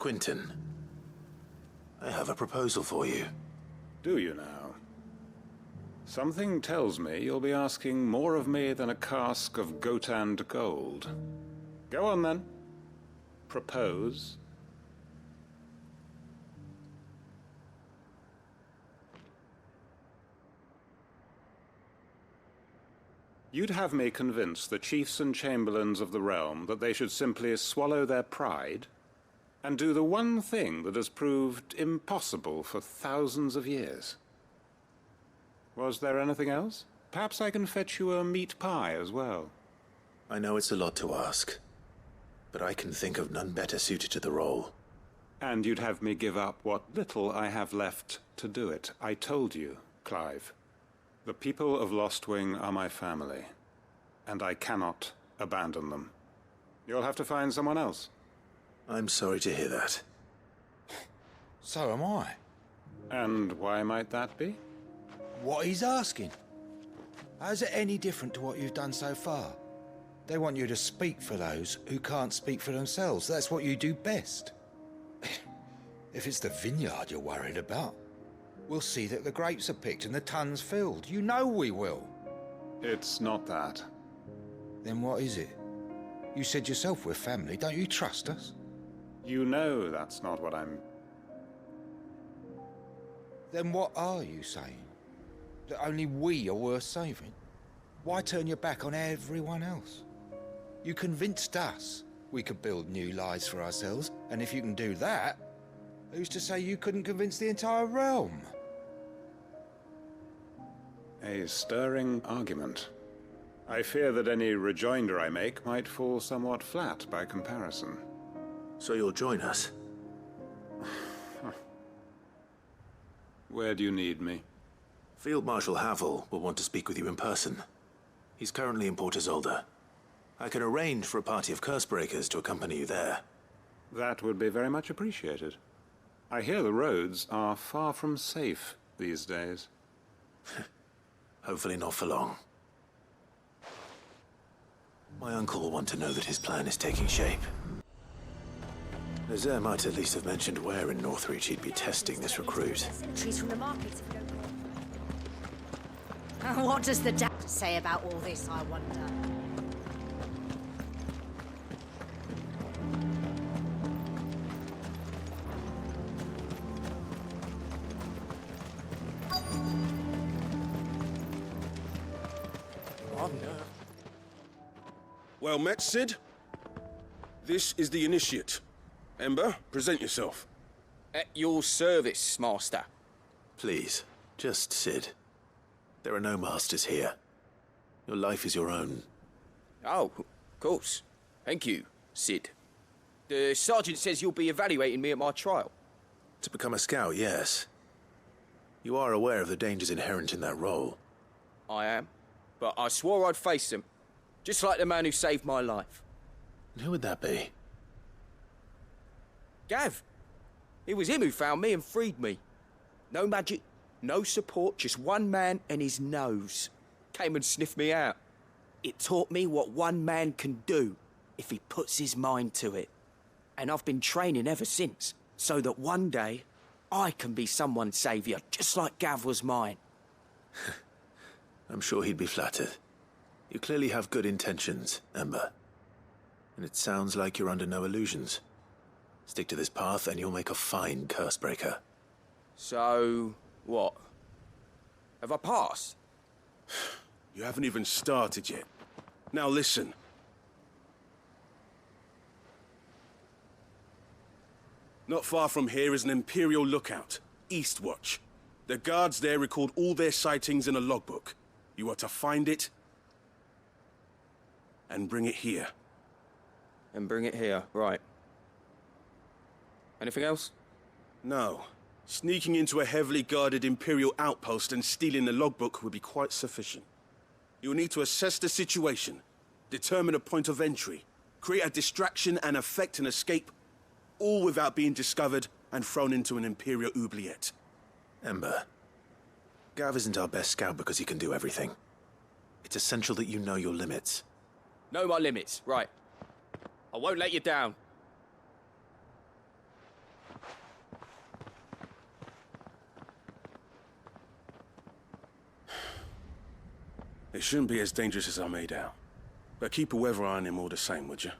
Quentin, I have a proposal for you. Do you now? Something tells me you'll be asking more of me than a cask of Gotand gold. Go on then. Propose. You'd have me convince the chiefs and chamberlains of the realm that they should simply swallow their pride and do the one thing that has proved impossible for thousands of years. Was there anything else? Perhaps I can fetch you a meat pie as well. I know it's a lot to ask, but I can think of none better suited to the role. And you'd have me give up what little I have left to do it. I told you, Clive. The people of Lostwing are my family, and I cannot abandon them. You'll have to find someone else. I'm sorry to hear that. So am I. And why might that be? What he's asking. How's it any different to what you've done so far? They want you to speak for those who can't speak for themselves. That's what you do best. If it's the vineyard you're worried about, we'll see that the grapes are picked and the tons filled. You know we will. It's not that. Then what is it? You said yourself we're family. Don't you trust us? You know that's not what I'm... Then what are you saying? That only we are worth saving? Why turn your back on everyone else? You convinced us we could build new lives for ourselves, and if you can do that, who's to say you couldn't convince the entire realm? A stirring argument. I fear that any rejoinder I make might fall somewhat flat by comparison. So you'll join us? Where do you need me? Field Marshal Havel will want to speak with you in person. He's currently in Port Isolde. I can arrange for a party of Cursebreakers to accompany you there. That would be very much appreciated. I hear the roads are far from safe these days. Hopefully not for long. My uncle will want to know that his plan is taking shape. Nazaire might at least have mentioned where in Northreach he'd be testing this recruit. Trees from the market. What does the dad say about all this, I wonder? Well met, Sid. This is the initiate. Ember, present yourself. At your service, Master. Please, just Sid. There are no masters here. Your life is your own. Oh, of course. Thank you, Sid. The sergeant says you'll be evaluating me at my trial. To become a scout, yes. You are aware of the dangers inherent in that role. I am. But I swore I'd face them. Just like the man who saved my life. And who would that be? Gav. It was him who found me and freed me. No magic, no support, just one man and his nose. Came and sniffed me out. It taught me what one man can do if he puts his mind to it. And I've been training ever since, so that one day I can be someone's saviour, just like Gav was mine. I'm sure he'd be flattered. You clearly have good intentions, Ember. And it sounds like you're under no illusions. Stick to this path and you'll make a fine Cursebreaker. So, what? Have I passed? You haven't even started yet. Now listen. Not far from here is an Imperial lookout, Eastwatch. The guards there record all their sightings in a logbook. You are to find it and bring it here. And bring it here, right. Anything else? No. Sneaking into a heavily guarded Imperial outpost and stealing the logbook would be quite sufficient. You'll need to assess the situation, determine a point of entry, create a distraction and effect an escape, all without being discovered and thrown into an Imperial oubliette. Ember, Gav isn't our best scout because he can do everything. It's essential that you know your limits. Know my limits, right. I won't let you down. It shouldn't be as dangerous as I made out. But keep a weather eye on him all the same, would you?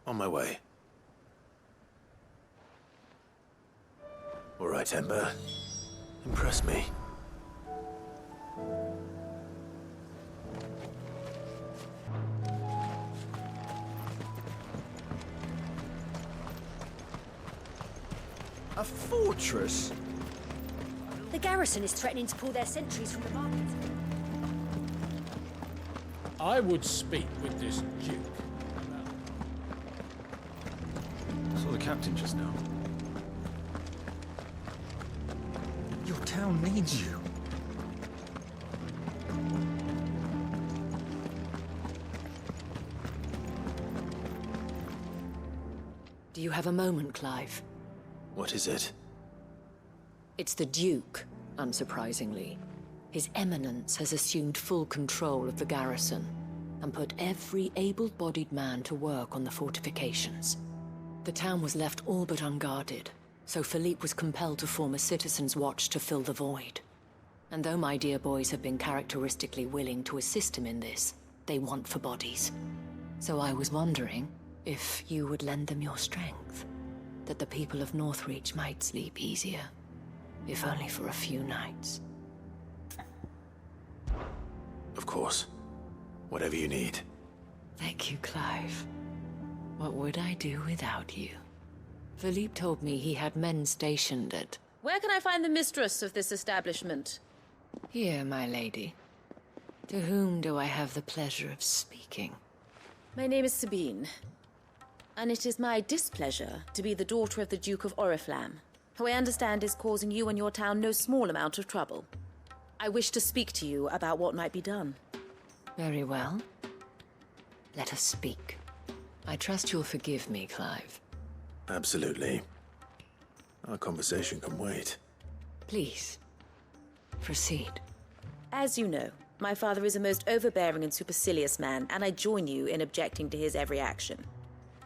On my way. All right, Ember. Impress me. A fortress? The garrison is threatening to pull their sentries from the market. I would speak with this Duke. I saw the captain just now. Your town needs you. Do you have a moment, Clive? What is it? It's the Duke, unsurprisingly. His Eminence has assumed full control of the garrison and put every able-bodied man to work on the fortifications. The town was left all but unguarded, so Philippe was compelled to form a citizens' watch to fill the void. And though my dear boys have been characteristically willing to assist him in this, they want for bodies. So I was wondering if you would lend them your strength, that the people of Northreach might sleep easier, if only for a few nights. Of course. Whatever you need. Thank you, Clive. What would I do without you? Philippe told me he had men stationed at... Where can I find the mistress of this establishment? Here, my lady. To whom do I have the pleasure of speaking? My name is Sabine, and it is my displeasure to be the daughter of the Duke of Oriflamme, who I understand is causing you and your town no small amount of trouble. I wish to speak to you about what might be done. Very well. Let us speak. I trust you'll forgive me, Clive. Absolutely. Our conversation can wait. Please, proceed. As you know, my father is a most overbearing and supercilious man, and I join you in objecting to his every action.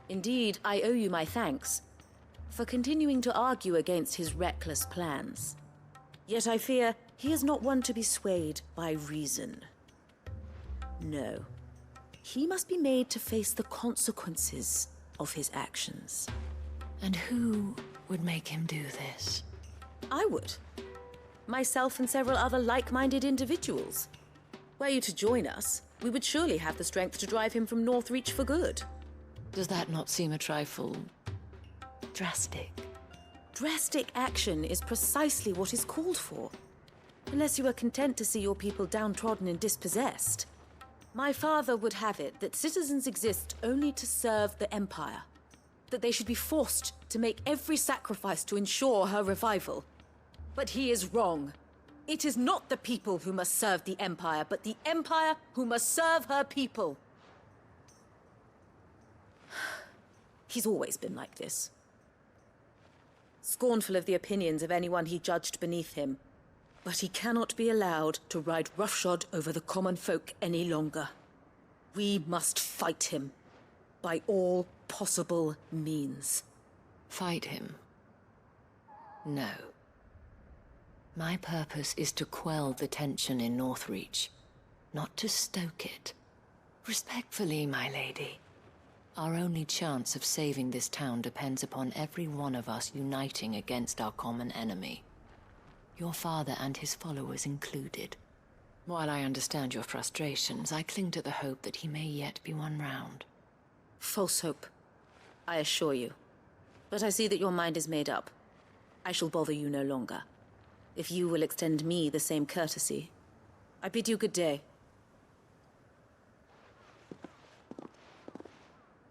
Indeed, I owe you my thanks for continuing to argue against his reckless plans. Yet I fear he is not one to be swayed by reason. No. He must be made to face the consequences of his actions. And who would make him do this? I would. Myself and several other like-minded individuals. Were you to join us, we would surely have the strength to drive him from Northreach for good. Does that not seem a trifle... drastic? Drastic action is precisely what is called for. Unless you are content to see your people downtrodden and dispossessed. My father would have it that citizens exist only to serve the Empire. That they should be forced to make every sacrifice to ensure her revival. But he is wrong. It is not the people who must serve the Empire, but the Empire who must serve her people. He's always been like this. Scornful of the opinions of anyone he judged beneath him. But he cannot be allowed to ride roughshod over the common folk any longer. We must fight him. By all possible means. Fight him? No. My purpose is to quell the tension in Northreach, not to stoke it. Respectfully, my lady. Our only chance of saving this town depends upon every one of us uniting against our common enemy. Your father and his followers included. While I understand your frustrations, I cling to the hope that he may yet be won round. False hope, I assure you. But I see that your mind is made up. I shall bother you no longer. If you will extend me the same courtesy, I bid you good day.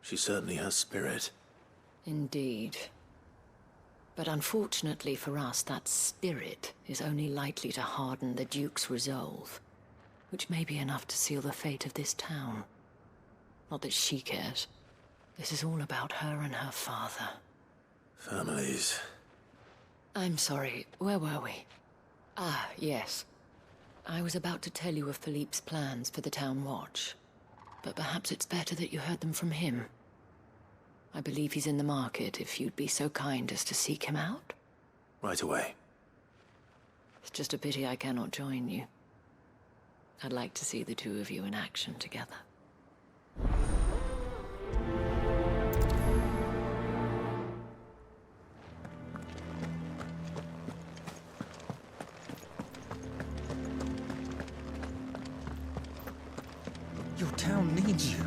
She certainly has spirit. Indeed. But unfortunately for us, that spirit is only likely to harden the Duke's resolve, which may be enough to seal the fate of this town. Not that she cares. This is all about her and her father. Families. I'm sorry, where were we? Ah, yes. I was about to tell you of Philippe's plans for the town watch, but perhaps it's better that you heard them from him. I believe he's in the market, if you'd be so kind as to seek him out. Right away. It's just a pity I cannot join you. I'd like to see the two of you in action together. Your town needs you.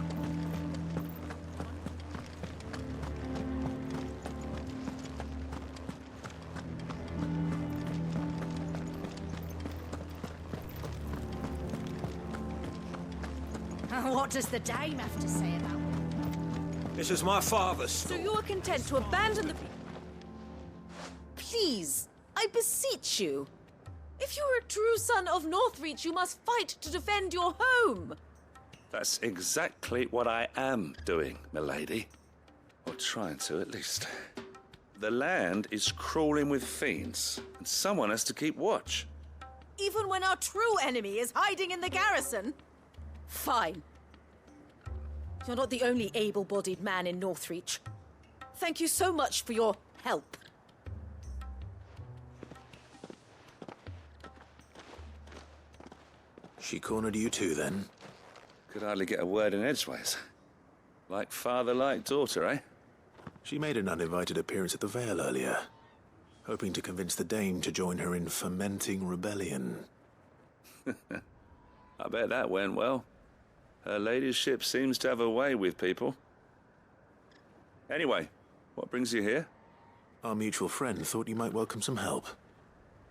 What does the dame have to say about it? This is my father's So store. you are content to abandon the... Please, I beseech you. If you are a true son of Northreach, you must fight to defend your home. That's exactly what I am doing, milady. Or trying to, at least. The land is crawling with fiends, and someone has to keep watch. Even when our true enemy is hiding in the garrison? Fine. You're not the only able-bodied man in Northreach. Thank you so much for your help. She cornered you too, then? Could hardly get a word in edgeways. Like father, like daughter, eh? She made an uninvited appearance at the Vale earlier, hoping to convince the Dame to join her in fomenting rebellion. I bet that went well. Her ladyship seems to have a way with people. Anyway, what brings you here? Our mutual friend thought you might welcome some help.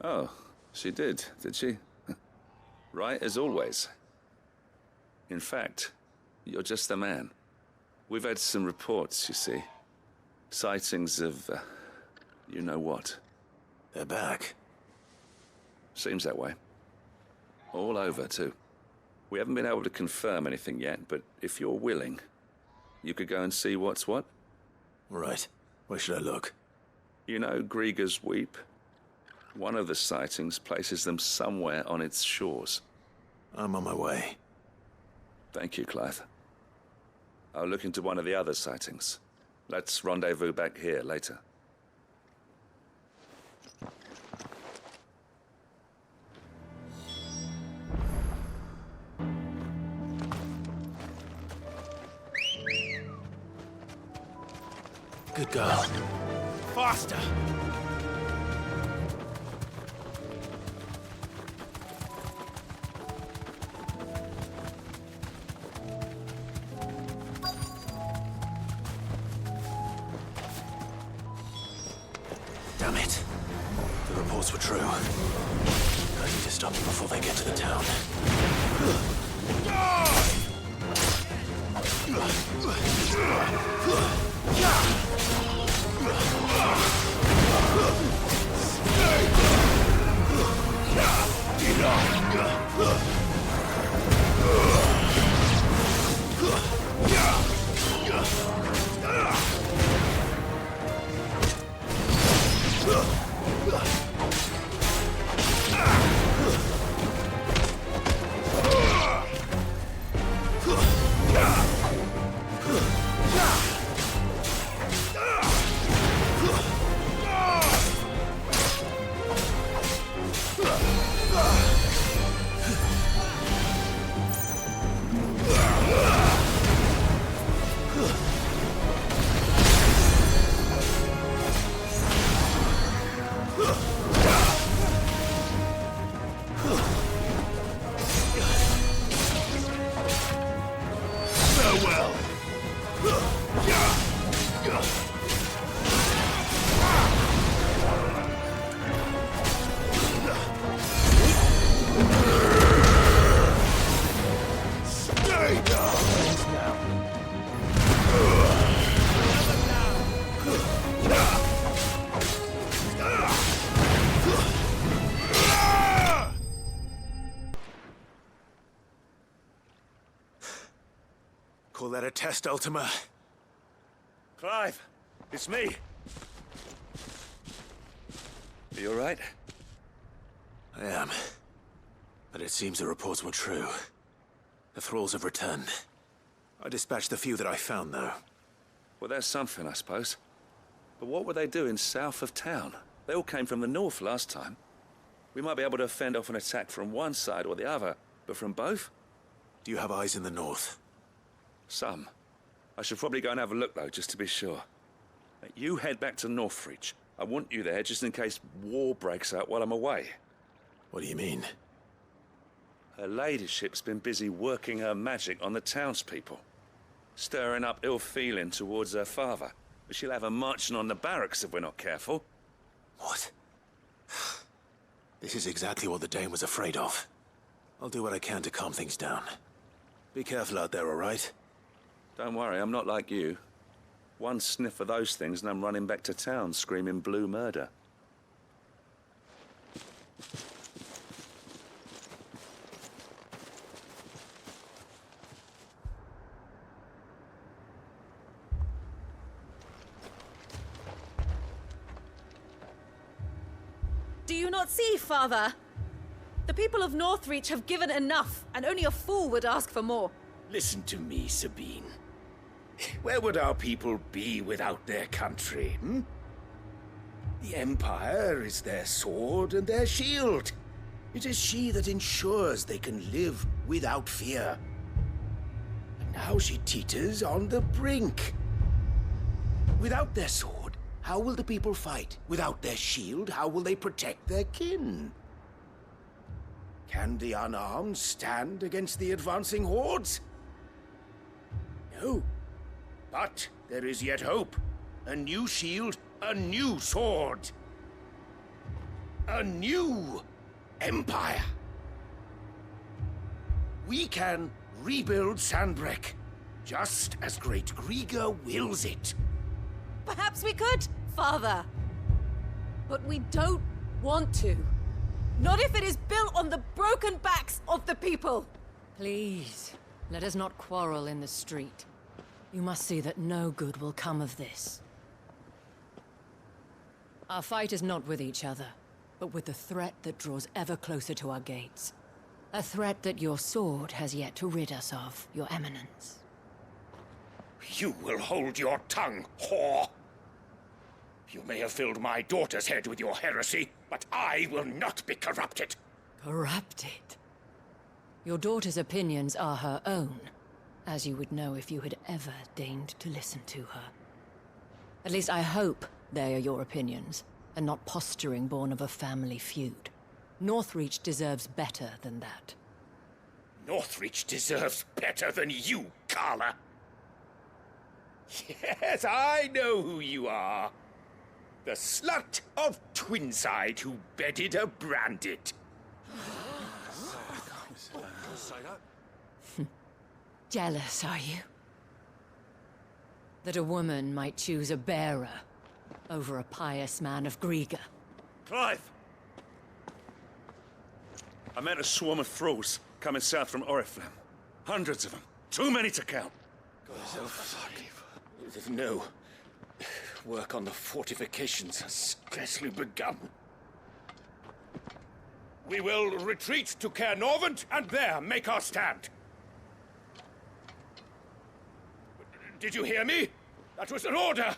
Oh, she did she? Right as always. In fact, you're just the man. We've had some reports, you see. Sightings of, you know what. They're back. Seems that way. All over, too. We haven't been able to confirm anything yet, but if you're willing, you could go and see what's what. Right. Where should I look? You know Grieger's Weep? One of the sightings places them somewhere on its shores. I'm on my way. Thank you, Clive. I'll look into one of the other sightings. Let's rendezvous back here later. Good girl. Faster! Damn it. The reports were true. I need to stop them before they get to the town. Call that a test, Ultima? Clive, it's me. Are you all right? I am. But it seems the reports were true. The thralls have returned. I dispatched the few that I found, though. Well, that's something, I suppose. But what were they doing south of town? They all came from the north last time. We might be able to fend off an attack from one side or the other. But from both? Do you have eyes in the north? Some. I should probably go and have a look, though, just to be sure. You head back to Northreach. I want you there just in case war breaks out while I'm away. What do you mean? Her ladyship's been busy working her magic on the townspeople, stirring up ill feeling towards her father. But she'll have her marching on the barracks if we're not careful. What? This is exactly what the Dane was afraid of. I'll do what I can to calm things down. Be careful out there, all right? Don't worry, I'm not like you. One sniff of those things and I'm running back to town screaming blue murder. Do you not see, Father? The people of Northreach have given enough, and only a fool would ask for more. Listen to me, Sabine. Where would our people be without their country, hmm? The Empire is their sword and their shield. It is she that ensures they can live without fear. And now she teeters on the brink. Without their sword, how will the people fight? Without their shield, how will they protect their kin? Can the unarmed stand against the advancing hordes? No. But there is yet hope. A new shield, a new sword. A new empire. We can rebuild Sandbreck, just as Great Grieger wills it. Perhaps we could, Father. But we don't want to. Not if it is built on the broken backs of the people. Please, let us not quarrel in the street. You must see that no good will come of this. Our fight is not with each other, but with the threat that draws ever closer to our gates. A threat that your sword has yet to rid us of, Your Eminence. You will hold your tongue, whore! You may have filled my daughter's head with your heresy, but I will not be corrupted. Corrupted? Your daughter's opinions are her own, as you would know if you had ever deigned to listen to her. At least I hope they are your opinions, and not posturing born of a family feud. Northreach deserves better than that. Northreach deserves better than you, Carla. Yes, I know who you are. The slut of Twinside who bedded a Brandit. Jealous, are you? That a woman might choose a bearer over a pious man of Grieger. Clive! I met a swarm of thralls coming south from Oriflamme. Hundreds of them. Too many to count. No. Work on the fortifications has scarcely begun. We will retreat to Caer Norvent and there make our stand. Did you hear me? That was an order!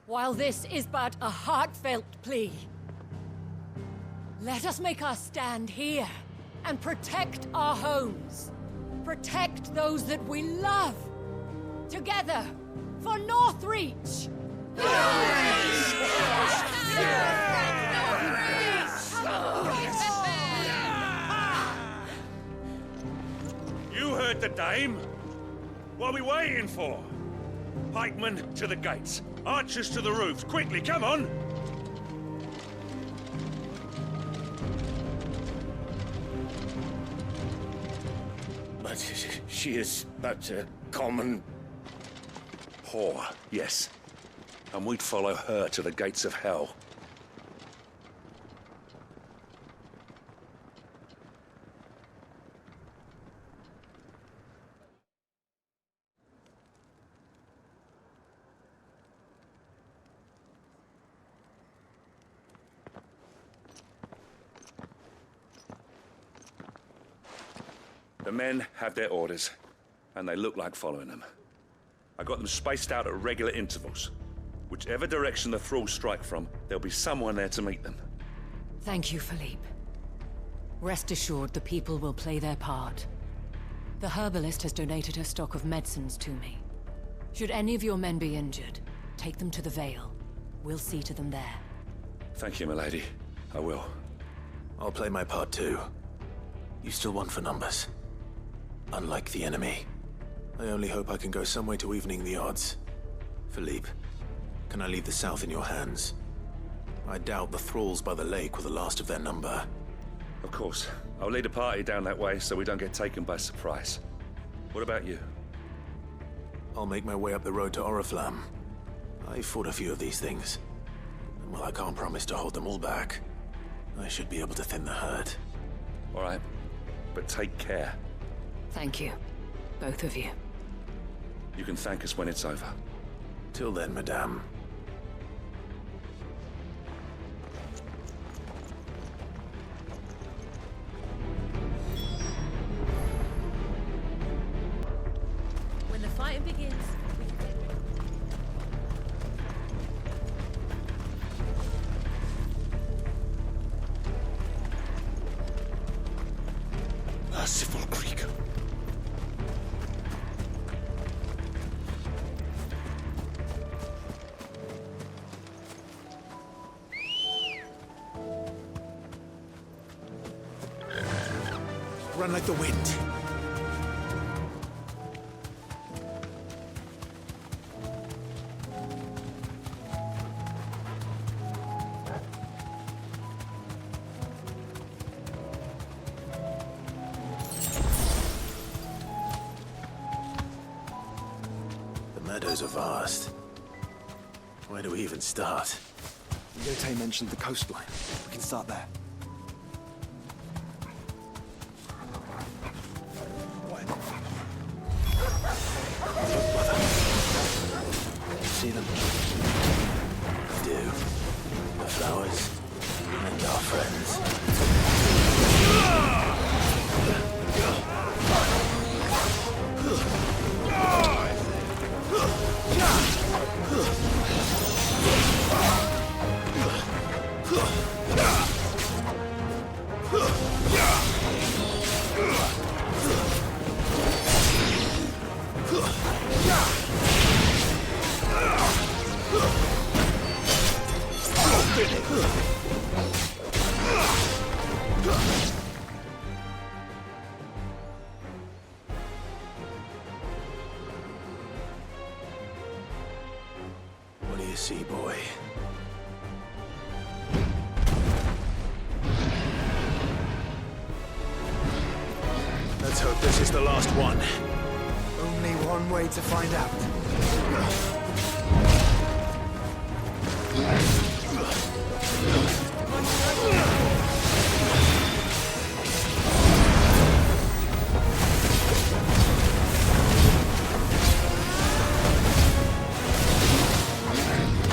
While this is but a heartfelt plea, let us make our stand here and protect our homes. Protect those that we love. Together, for Northreach! You heard the dame. What are we waiting for? Pikemen to the gates. Archers to the roofs. Quickly, come on! But she is but a common... whore, yes. And we'd follow her to the gates of hell. The men have their orders, and they look like following them. I got them spaced out at regular intervals. Whichever direction the thralls strike from, there'll be someone there to meet them. Thank you, Philippe. Rest assured the people will play their part. The herbalist has donated her stock of medicines to me. Should any of your men be injured, take them to the Vale. We'll see to them there. Thank you, milady. I will. I'll play my part too. You still want for numbers. Unlike the enemy. I only hope I can go some way to evening the odds. Philippe, can I leave the South in your hands? I doubt the thralls by the lake were the last of their number. Of course. I'll lead a party down that way so we don't get taken by surprise. What about you? I'll make my way up the road to Oriflamme. I fought a few of these things. And while I can't promise to hold them all back, I should be able to thin the herd. All right. But take care. Thank you. Both of you. You can thank us when it's over. Till then, madame. When the fighting begins, we can take... Merciful Creek. Run like the wind. The meadows are vast. Where do we even start? Yote mentioned the coastline. We can start there. See them? I do. The flowers and our friends. What do you see, boy? Let's hope this is the last one. Only one way to find out.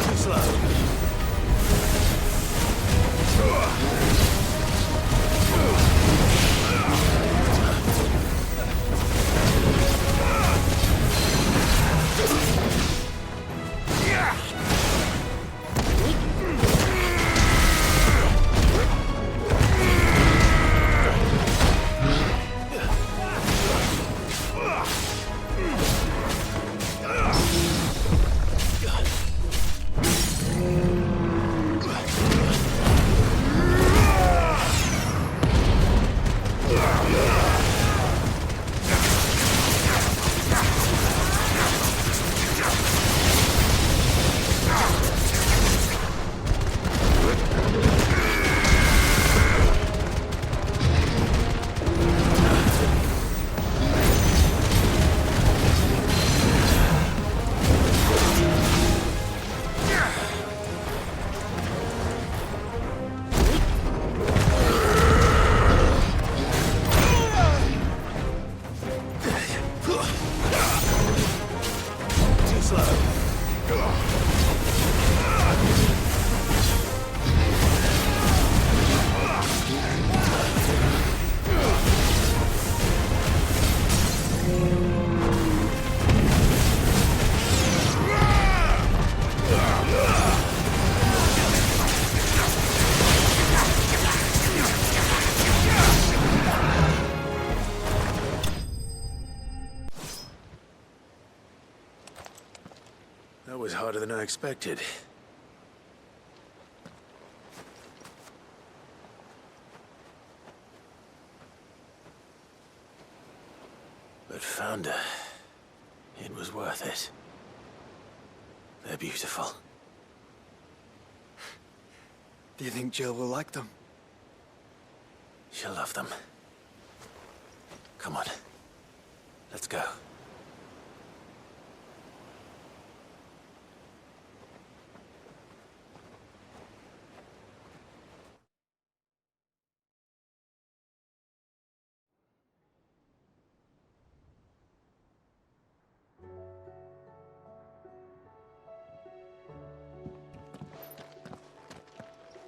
Too slow. That was harder than I expected. But Founder, it was worth it. They're beautiful. Do you think Jill will like them? She'll love them. Come on. Let's go.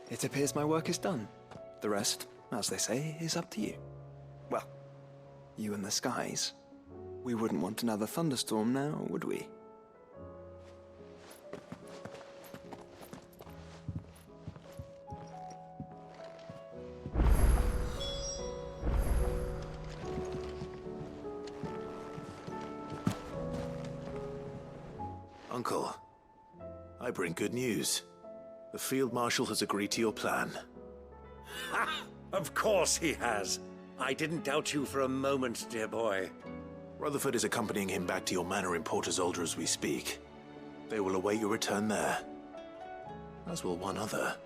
It appears my work is done. The rest, as they say, is up to you. Well, you and the skies. We wouldn't want another thunderstorm now, would we? Uncle, I bring good news. The Field Marshal has agreed to your plan. Ha! Of course he has. I didn't doubt you for a moment, dear boy. Rutherford is accompanying him back to your manor in Porter's Alder as we speak. They will await your return there. As will one other.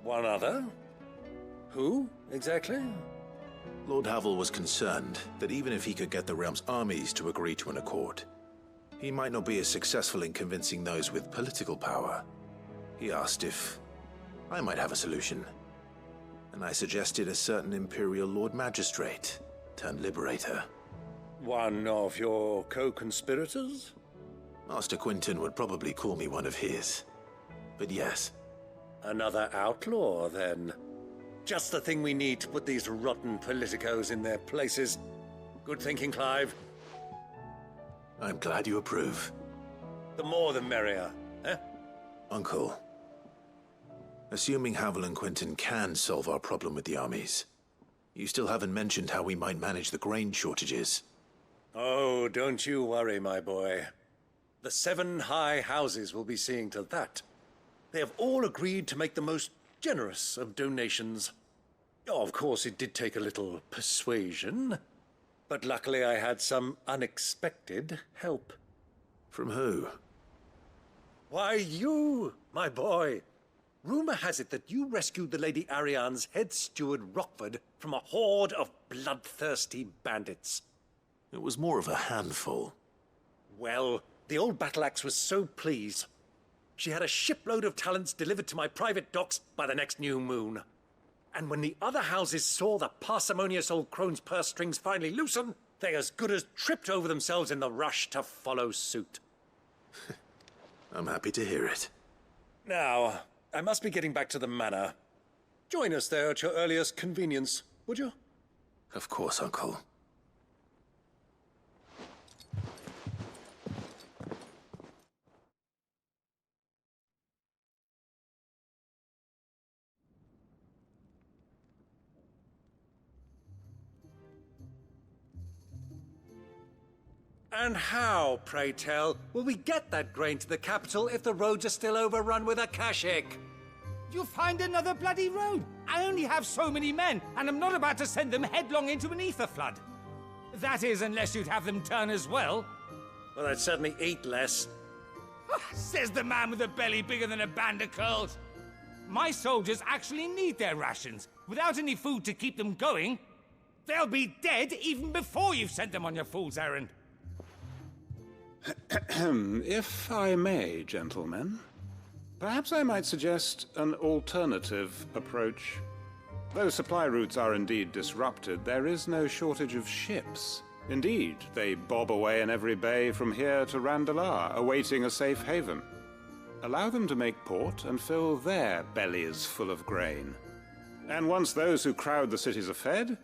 One other? Who, exactly? Lord Havel was concerned that even if he could get the realm's armies to agree to an accord, he might not be as successful in convincing those with political power. He asked if I might have a solution, and I suggested a certain Imperial Lord Magistrate turned Liberator. One of your co-conspirators? Master Quinton would probably call me one of his, but yes. Another outlaw, then. Just the thing we need to put these rotten politicos in their places. Good thinking, Clive. I'm glad you approve. The more the merrier, eh? Uncle, assuming Havel and Quinton can solve our problem with the armies, you still haven't mentioned how we might manage the grain shortages. Oh, don't you worry, my boy. The 7 high houses will be seeing to that. They have all agreed to make the most generous of donations. Oh, of course, it did take a little persuasion, but luckily I had some unexpected help. From who? Why, you, my boy. Rumor has it that you rescued the Lady Ariane's head steward Rockford from a horde of bloodthirsty bandits. It was more of a handful. Well, the old battle axe was so pleased. She had a shipload of talents delivered to my private docks by the next new moon. And when the other houses saw the parsimonious old crone's purse strings finally loosen, they as good as tripped over themselves in the rush to follow suit. I'm happy to hear it. Now, I must be getting back to the manor. Join us there at your earliest convenience, would you? Of course, Uncle. And how, pray tell, will we get that grain to the capital if the roads are still overrun with Akashic? You'll find another bloody road. I only have so many men, and I'm not about to send them headlong into an ether flood. That is, unless you'd have them turn as well. Well, I'd certainly eat less. Says the man with a belly bigger than a band of curls. My soldiers actually need their rations. Without any food to keep them going, they'll be dead even before you've sent them on your fool's errand. If I may, gentlemen, perhaps I might suggest an alternative approach. Though supply routes are indeed disrupted, there is no shortage of ships. Indeed, they bob away in every bay from here to Randalar, awaiting a safe haven. Allow them to make port and fill their bellies full of grain. And once those who crowd the cities are fed,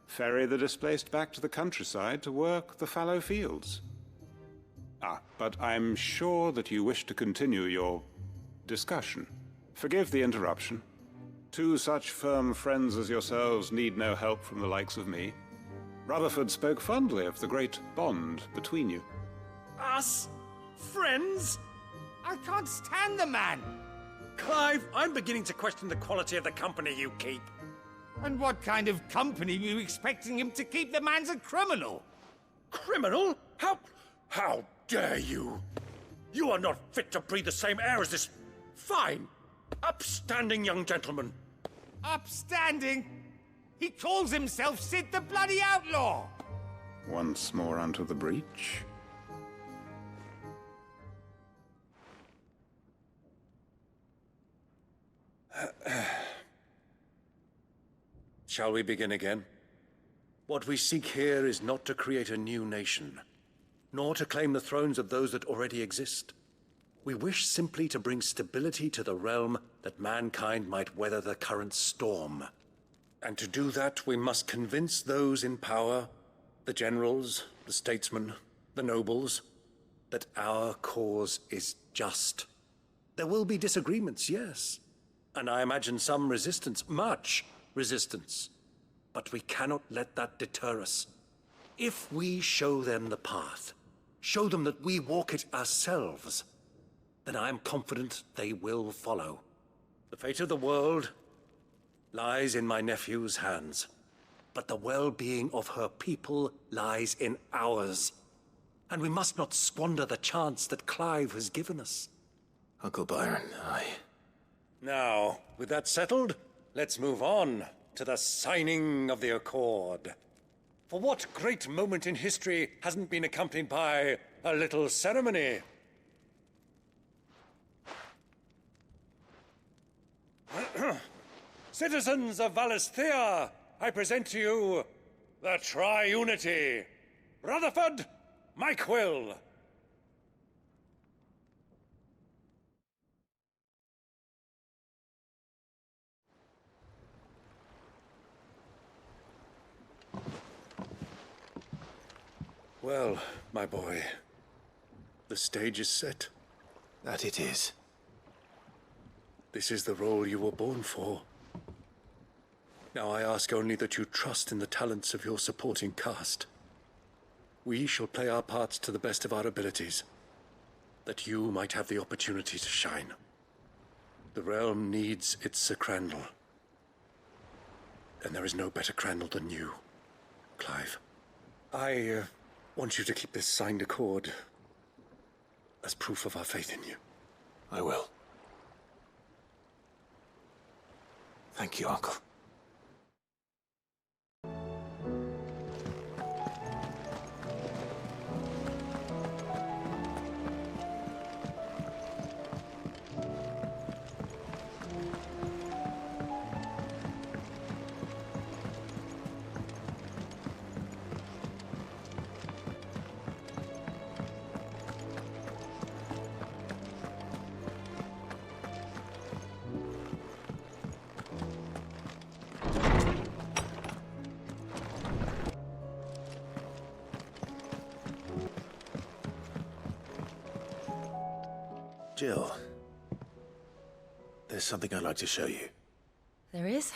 ferry the displaced back to the countryside to work the fallow fields. But I'm sure that you wish to continue your discussion. Forgive the interruption. 2 such firm friends as yourselves need no help from the likes of me. Rutherford spoke fondly of the great bond between you. Us? Friends? I can't stand the man. Clive, I'm beginning to question the quality of the company you keep. And what kind of company were you expecting him to keep? The man's a criminal. Criminal? How dare you? You are not fit to breathe the same air as this fine, upstanding young gentleman. Upstanding? He calls himself Sid the Bloody Outlaw. Once more onto the breach. Shall we begin again? What we seek here is not to create a new nation, nor to claim the thrones of those that already exist. We wish simply to bring stability to the realm that mankind might weather the current storm. And to do that, we must convince those in power, the generals, the statesmen, the nobles, that our cause is just. There will be disagreements, yes. And I imagine some resistance, much resistance. But we cannot let that deter us. If we show them the path, show them that we walk it ourselves, then I am confident they will follow. The fate of the world lies in my nephew's hands, but the well-being of her people lies in ours. And we must not squander the chance that Clive has given us. Uncle Byron, Now, with that settled, let's move on to the signing of the Accord. For what great moment in history hasn't been accompanied by a little ceremony? Citizens of Valisthea, I present to you the Triunity. Rutherford, Mike Will. Well, my boy, the stage is set. That it is. This is the role you were born for. Now I ask only that you trust in the talents of your supporting cast. We shall play our parts to the best of our abilities, that you might have the opportunity to shine. The realm needs its Sir Crandall. And there is no better Crandall than you, Clive. I want you to keep this signed accord as proof of our faith in you. I will. Thank you, Uncle. Jill, there's something I'd like to show you. There is?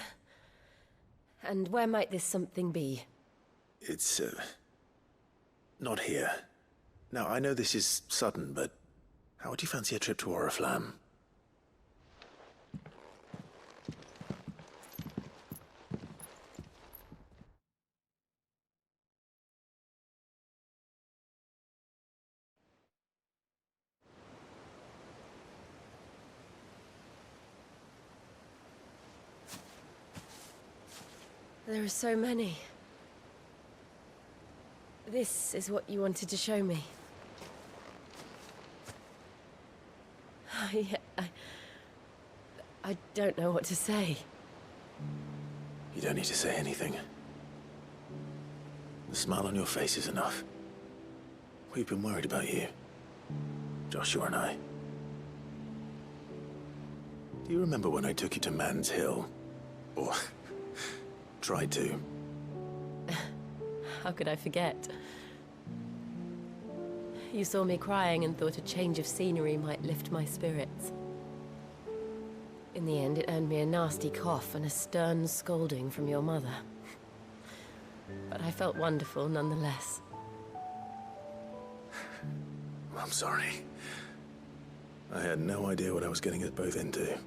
And where might this something be? It's, not here. Now, I know this is sudden, but how would you fancy a trip to Oriflamme? There are so many. This is what you wanted to show me. I don't know what to say. You don't need to say anything. The smile on your face is enough. We've been worried about you, Joshua and I. Do you remember when I took you to Man's Hill? Or tried to? How could I forget? You saw me crying and thought a change of scenery might lift my spirits. In the end, it earned me a nasty cough and a stern scolding from your mother. But I felt wonderful nonetheless. I'm sorry. I had no idea what I was getting us both into.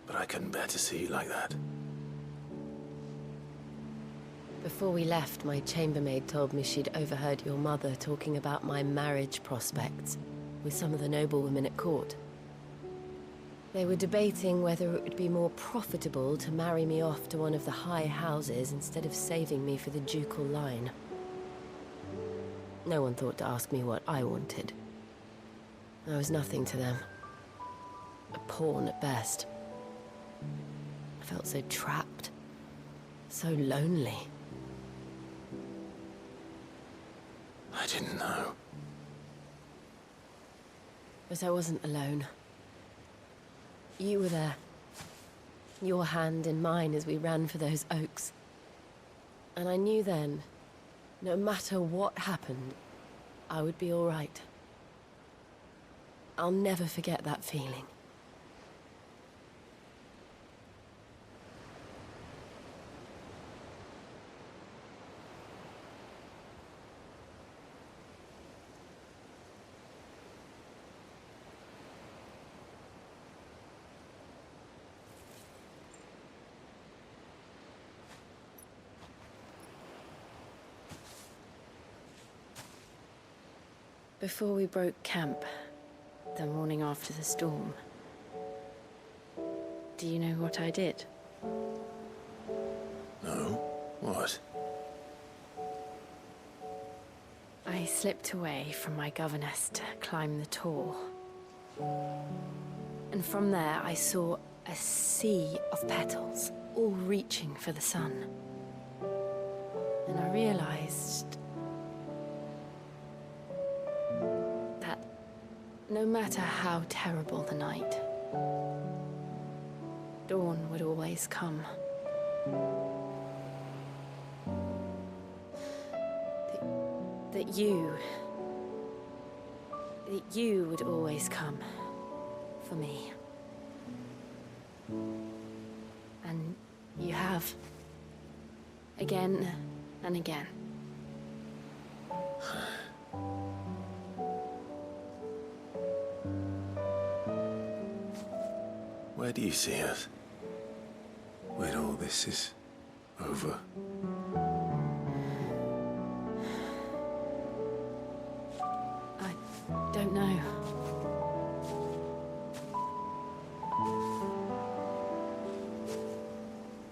But I couldn't bear to see you like that. Before we left, my chambermaid told me she'd overheard your mother talking about my marriage prospects with some of the noblewomen at court. They were debating whether it would be more profitable to marry me off to one of the high houses instead of saving me for the ducal line. No one thought to ask me what I wanted. I was nothing to them. A pawn at best. I felt so trapped. So lonely. I didn't know. But I wasn't alone. You were there. Your hand in mine as we ran for those oaks. And I knew then, no matter what happened, I would be all right. I'll never forget that feeling. Before we broke camp, the morning after the storm, do you know what I did? No? What? I slipped away from my governess to climb the tor. And from there I saw a sea of petals, all reaching for the sun. And I realized that no matter how terrible the night, dawn would always come. That you would always come for me. And you have. Again and again. Where do you see us? When all this is over? I don't know.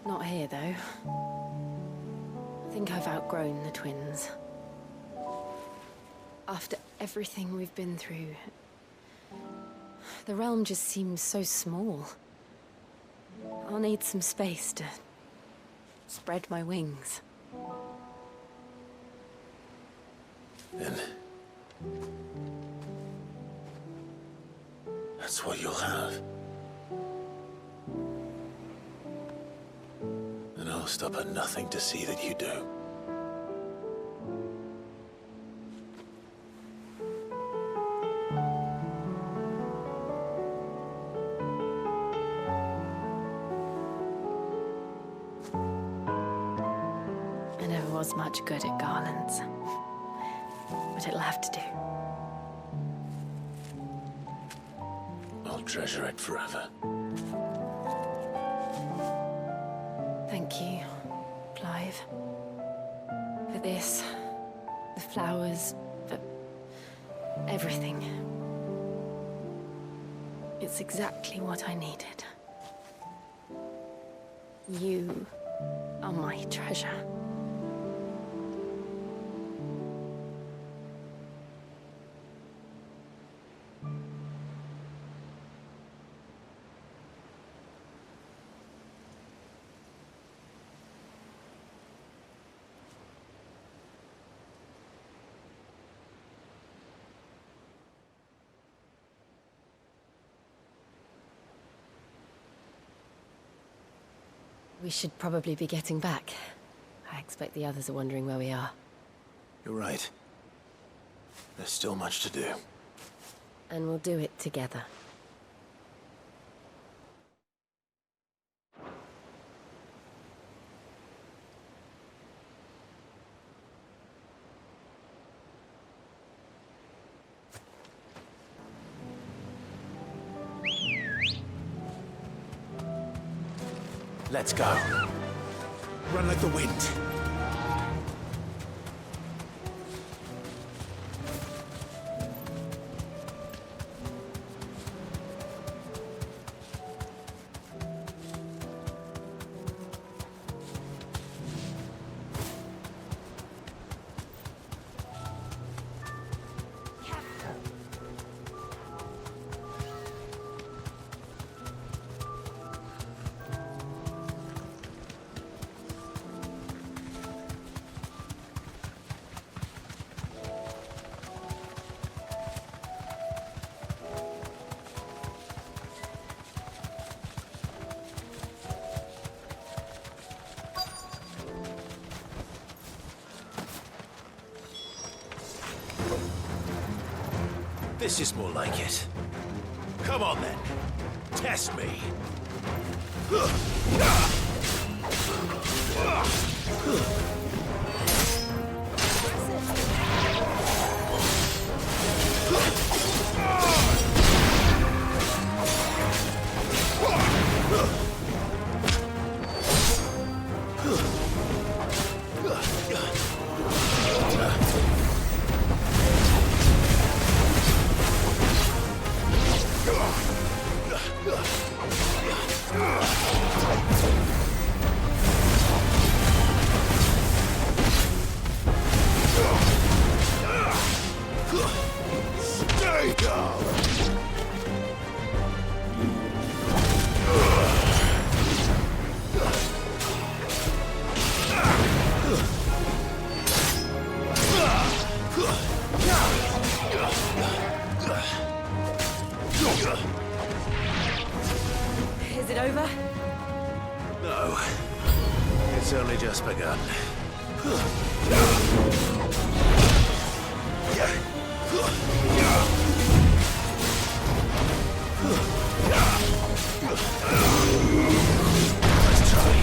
Not here, though. I think I've outgrown the twins. After everything we've been through, the realm just seems so small. I'll need some space to spread my wings. Then that's what you'll have. And I'll stop at nothing to see that you do. I never was much good at garlands, but it'll have to do. I'll treasure it forever. Thank you, Clive. For this, the flowers, for everything. It's exactly what I needed. You are my treasure. We should probably be getting back. I expect the others are wondering where we are. You're right. There's still much to do. And we'll do it together. Let's go. Run like the wind. This is more like it. Come on, then. Test me. Stay down! Is it over? No. It's only just begun. Let's try.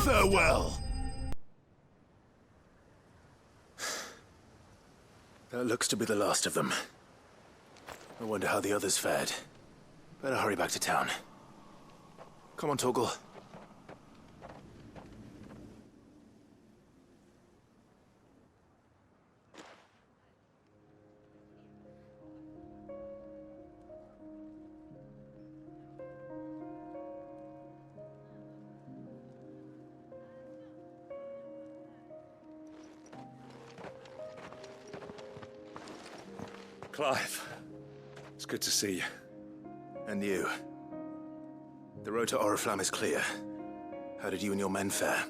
Farewell. That looks to be the last of them. I wonder how the others fared. Better hurry back to town. Come on, Torgal. Clive, it's good to see you. And you. The road to Oriflamme is clear. How did you and your men fare?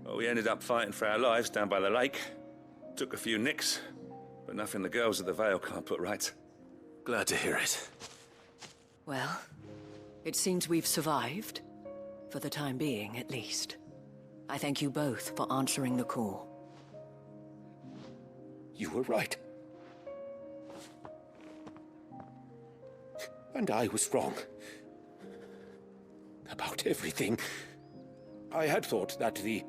Well, we ended up fighting for our lives down by the lake. Took a few nicks, but nothing the girls of the Vale can't put right. Glad to hear it. Well, it seems we've survived. For the time being, at least. I thank you both for answering the call. You were right. And I was wrong. About everything. I had thought that the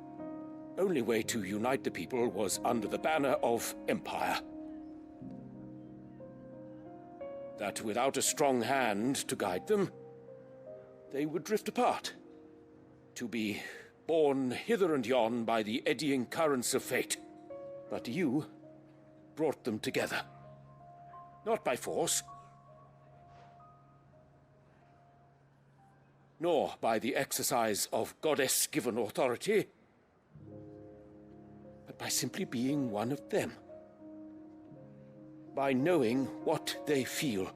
only way to unite the people was under the banner of Empire. That without a strong hand to guide them, they would drift apart. To be borne hither and yon by the eddying currents of fate. But you brought them together. Not by force, nor by the exercise of goddess-given authority, but by simply being one of them. By knowing what they feel,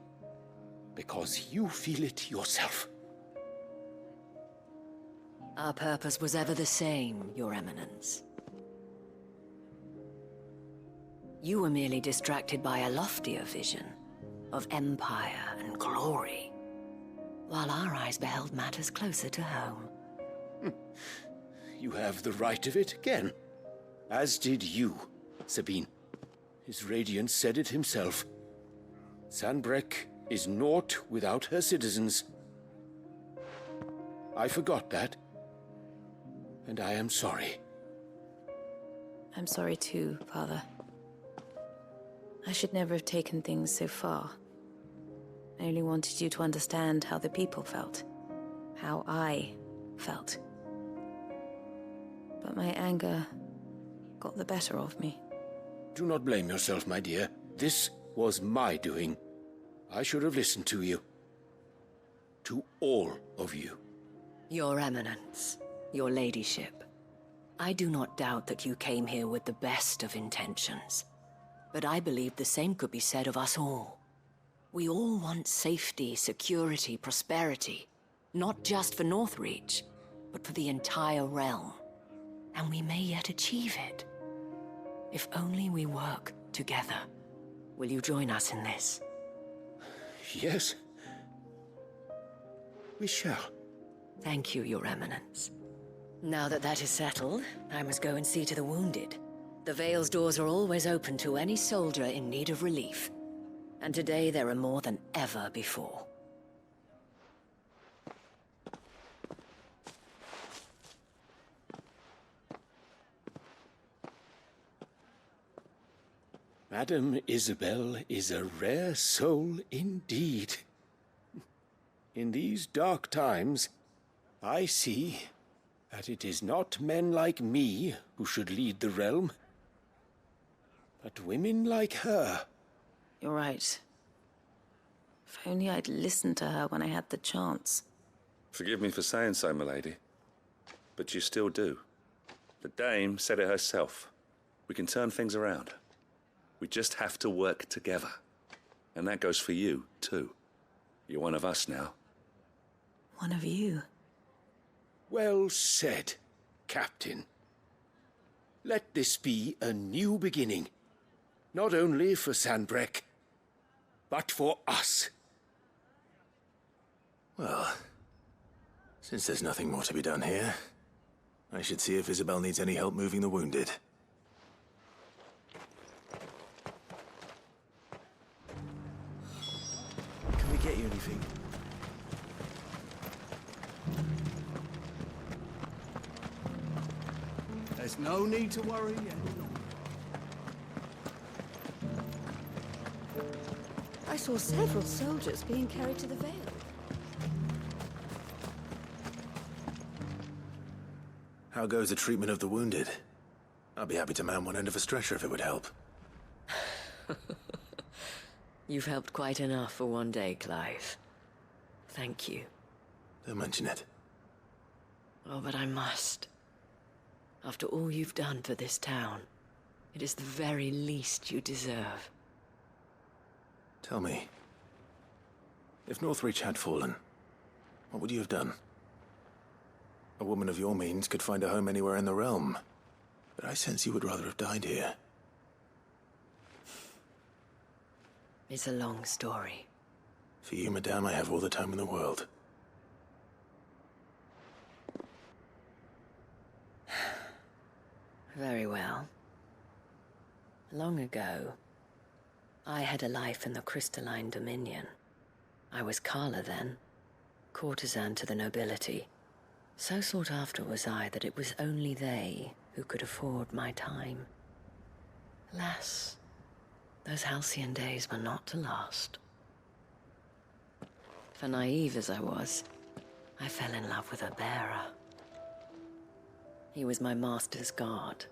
because you feel it yourself. Our purpose was ever the same, Your Eminence. You were merely distracted by a loftier vision of empire and glory, while our eyes beheld matters closer to home. You have the right of it again. As did you, Sabine. His Radiance said it himself. Sanbreque is naught without her citizens. I forgot that. And I am sorry. I'm sorry too, Father. I should never have taken things so far. I only wanted you to understand how the people felt. How I felt. But my anger got the better of me. Do not blame yourself, my dear. This was my doing. I should have listened to you. To all of you. Your Eminence. Your Ladyship, I do not doubt that you came here with the best of intentions. But I believe the same could be said of us all. We all want safety, security, prosperity. Not just for Northreach, but for the entire realm. And we may yet achieve it. If only we work together. Will you join us in this? Yes. We shall. Thank you, Your Eminence. Now that that is settled, I must go and see to the wounded. The Vale's doors are always open to any soldier in need of relief. And today there are more than ever before. Madame Isabel is a rare soul indeed. In these dark times, I see that it is not men like me who should lead the realm, but women like her. You're right. If only I'd listened to her when I had the chance. Forgive me for saying so, milady, but you still do. The Dame said it herself. We can turn things around. We just have to work together. And that goes for you, too. You're one of us now. One of you? Well said, Captain. Let this be a new beginning. Not only for Sanbreque, but for us. Well, since there's nothing more to be done here, I should see if Isabel needs any help moving the wounded. Can we get you anything? There's no need to worry any longer. I saw several soldiers being carried to the Vale. How goes the treatment of the wounded? I'd be happy to man one end of a stretcher if it would help. You've helped quite enough for one day, Clive. Thank you. Don't mention it. Oh, but I must. After all you've done for this town, it is the very least you deserve. Tell me, if Northreach had fallen, What would you have done? A woman of your means could find a home anywhere in the realm, but I sense you would rather have died here. It's a long story. For you, madame, I have all the time in the world. Very well. Long ago, I had a life in the crystalline dominion. I was Carla then, courtesan to the nobility. So sought after was I that it was only they who could afford my time. Alas, those halcyon days were not to last. For naive as I was, I fell in love with a bearer. He was my master's guard,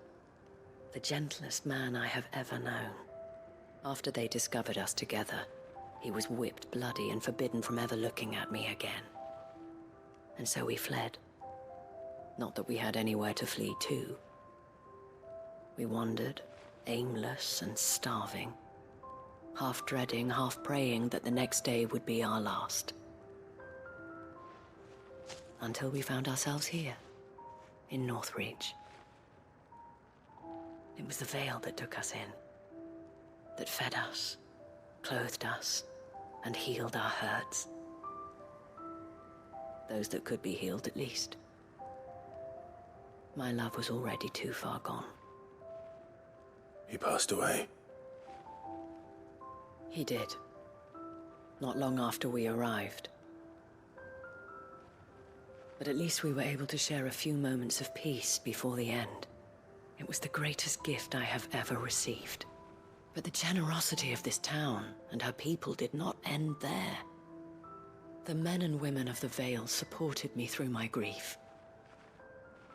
the gentlest man I have ever known. After they discovered us together, he was whipped bloody and forbidden from ever looking at me again. And so we fled. Not that we had anywhere to flee to. We wandered, aimless and starving, half dreading, half praying that the next day would be our last. Until we found ourselves here, in Northreach. It was the veil that took us in, that fed us, clothed us, and healed our hurts. Those that could be healed, at least. My love was already too far gone. He passed away. He did. Not long after we arrived. But at least we were able to share a few moments of peace before the end. It was the greatest gift I have ever received. But the generosity of this town and her people did not end there. The men and women of the Vale supported me through my grief.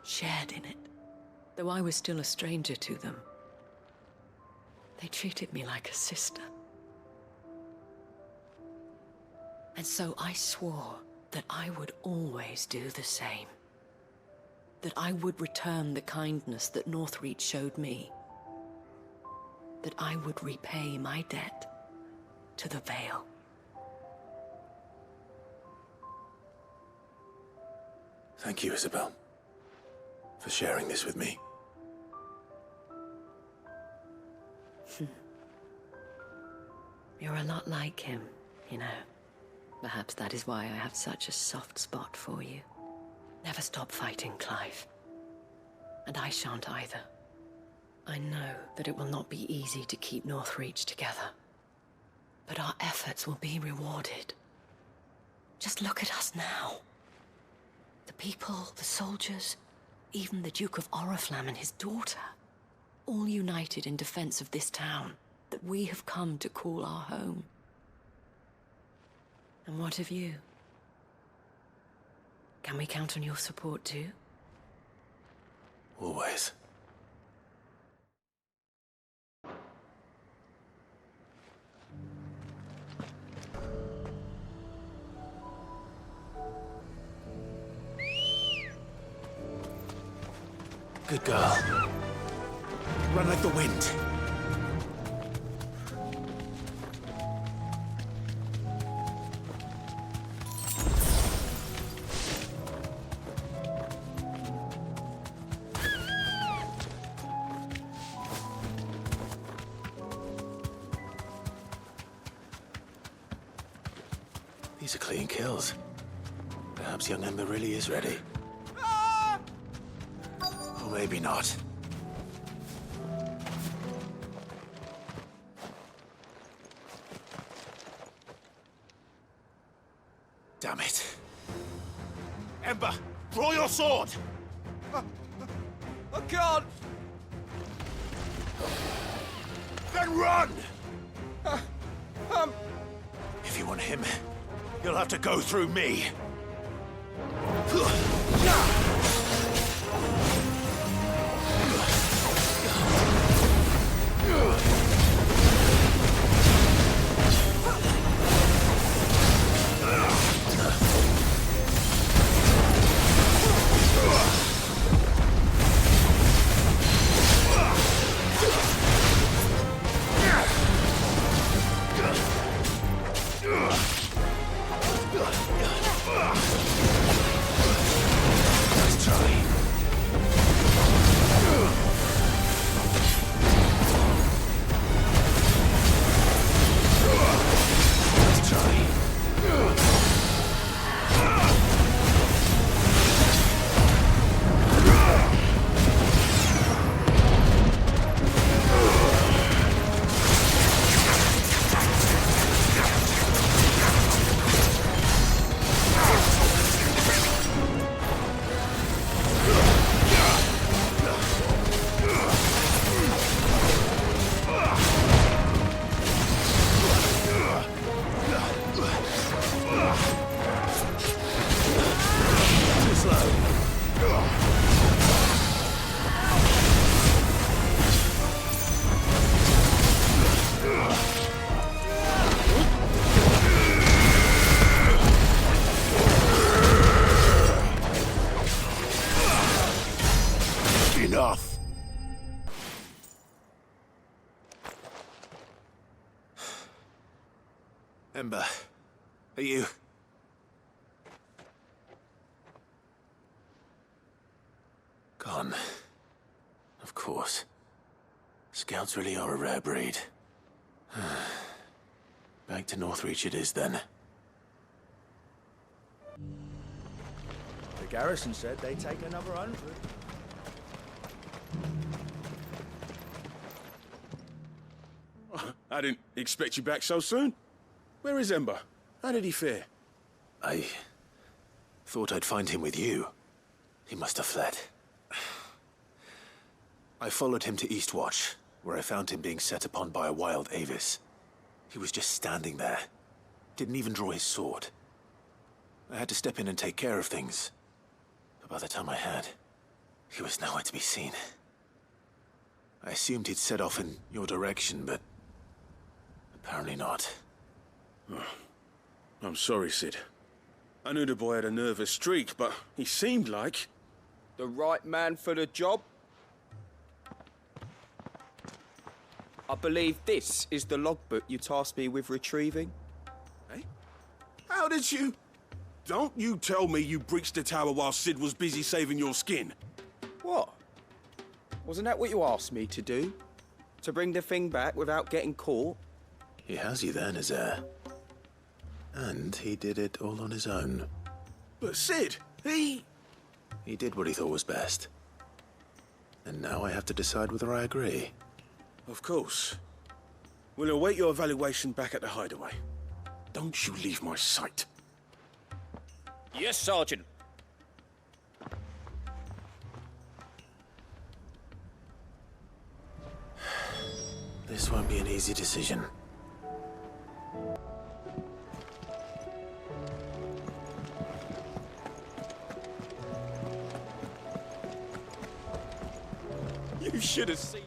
Shared in it, though I was still a stranger to them. They treated me like a sister. And so I swore that I would always do the same. That I would return the kindness that Northreach showed me. That I would repay my debt to the Vale. Thank you, Isabel, for sharing this with me. You're a lot like him, you know. Perhaps that is why I have such a soft spot for you. Never stop fighting, Clive. And I shan't either. I know that it will not be easy to keep Northreach together. But our efforts will be rewarded. Just look at us now. The people, the soldiers, even the Duke of Oriflamme and his daughter, all united in defense of this town that we have come to call our home. And what of you? Can we count on your support too? Always. Good girl. Run like the wind. These are clean kills. Perhaps young Ember really is ready. Or maybe not. Damn it. Ember, draw your sword! I can't! Then run! If you want him, you'll have to go through me. Ember, are you... Gone. Of course. Scouts really are a rare breed. Back to Northreach it is, then. The garrison said they'd take another 100. I didn't expect you back so soon. Where is Ember? How did he fare? I thought I'd find him with you. He must have fled. I followed him to Eastwatch, where I found him being set upon by a wild Avis. He was just standing there. Didn't even draw his sword. I had to step in and take care of things. But by the time I had, he was nowhere to be seen. I assumed he'd set off in your direction, but apparently not. Oh, I'm sorry, Sid. I knew the boy had a nervous streak, but he seemed like... The right man for the job? I believe this is the logbook you tasked me with retrieving. Eh? How did you... Don't you tell me you breached the tower while Sid was busy saving your skin. What? Wasn't that what you asked me to do? To bring the thing back without getting caught? He has you there, Nazaire. And he did it all on his own. But Sid, he did what he thought was best. And now I have to decide whether I agree. Of course. We'll await your evaluation back at the hideaway. Don't you leave my sight. Yes, Sergeant. This won't be an easy decision. You should have seen...